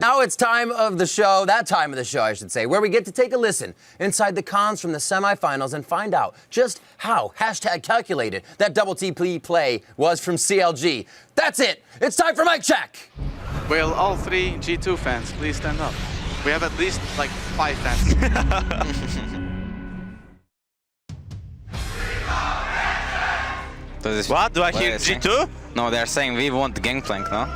Now it's time of the show, that time of the show, I should say, where we get to take a listen inside the cons from the semifinals and find out just how #calculated that double TP play was from CLG. That's it. It's time for mic check. Will all three G2 fans please stand up? We have at least like 5 fans. What? Do I hear G2? No, they're saying we want the Gangplank, no?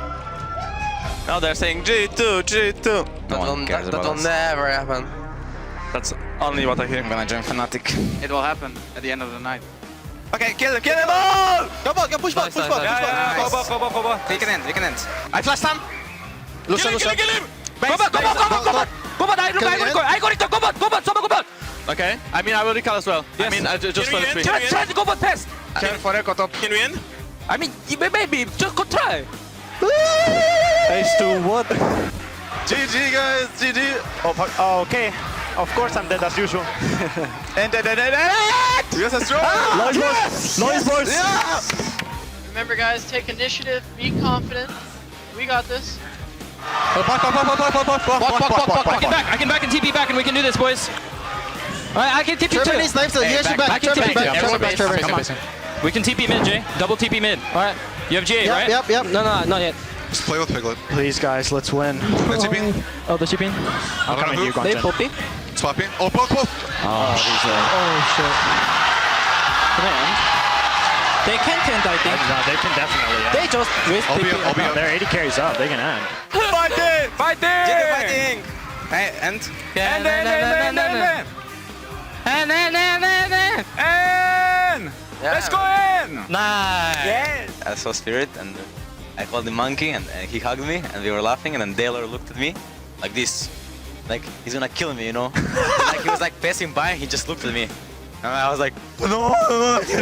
No, they're saying G2, G2. No one cares That about will us. never happen. That's only what I hear. I'm gonna join Fnatic. It will happen at the end of the night. Okay, kill him all! Go back, push back, push back. Yeah, go back. We can end. I flash him! Lucian, Kill him! Go back, Okay, I mean, I will recall as well. I mean, just for the three. Try to go for test. Care for Echo top. Can we win? I mean, maybe just go try. Ace to what? GG guys, GG! Oh, okay. Of course I'm dead as usual. And yes, that's true! Noise boys! Yeah! Remember, guys, take initiative, be confident. We got this. I can back and TP back and we can do this, boys. Alright, I can TP too. I can TP too. We can TP mid, Jay. Double TP mid. Alright. You have GA, right? Yep. No, not yet. Just play with Piglet. Please, guys, let's win. Let's see bean. Oh, the TP. I'm coming to you, Guanchen. Poppy. Swapping. Oh, both. Oh, shit. They can't end, I think. No, they can definitely end. They just with I'll be TP. up. They're 80 carries up. They can end. Fighting! Fighting! Hey, and? Let's go in! Nice. I saw Spirit and I called him Monkey and he hugged me and we were laughing and then Taylor looked at me like this. Like, he's gonna kill me, you know? Like, he was like passing by, he just looked at me. And I was like, no,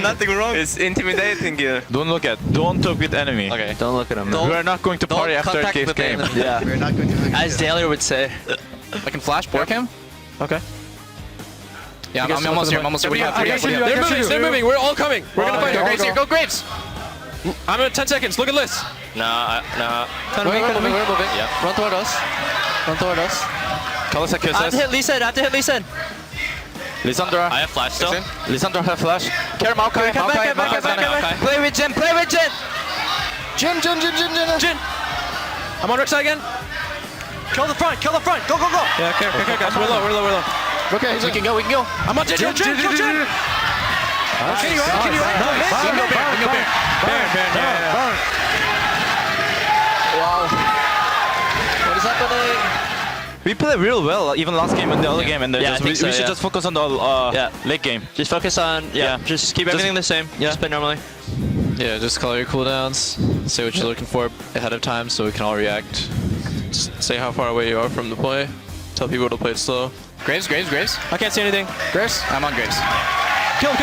nothing wrong. It's intimidating here. Don't talk with enemy. Okay. Don't look at him. We are not going to party after this game. Yeah. We're not going to As Taylor would say. I can flash bork him? Okay. Yeah, I'm almost here. What do you have? They're moving. We're all coming. We're gonna fight. Graves here. Go Graves. I'm at 10 seconds. Look at this. Nah. We're moving. Yeah. Run toward us. Call us a kiss. I have to hit Lee Sin. Lissandra. I have flash still. Lissandra have flash. Care Maokai. Maokai. Play with Jin. Jin. I'm on Rek'Sai again. Kill the front. Go. Yeah, okay, guys. We're low. Okay, we can go. I'm on Jin. Can you Burn. Wow. What is happening? We play real well, even last game and the other game, and we should just focus on the late game. Just focus on, just keep everything the same. Just play normally. Yeah, just call your cooldowns. Say what you're looking for ahead of time so we can all react. Just say how far away you are from the play. Tell people to play it slow. Graves. I can't see anything. Graves? I'm on Graves. Kill.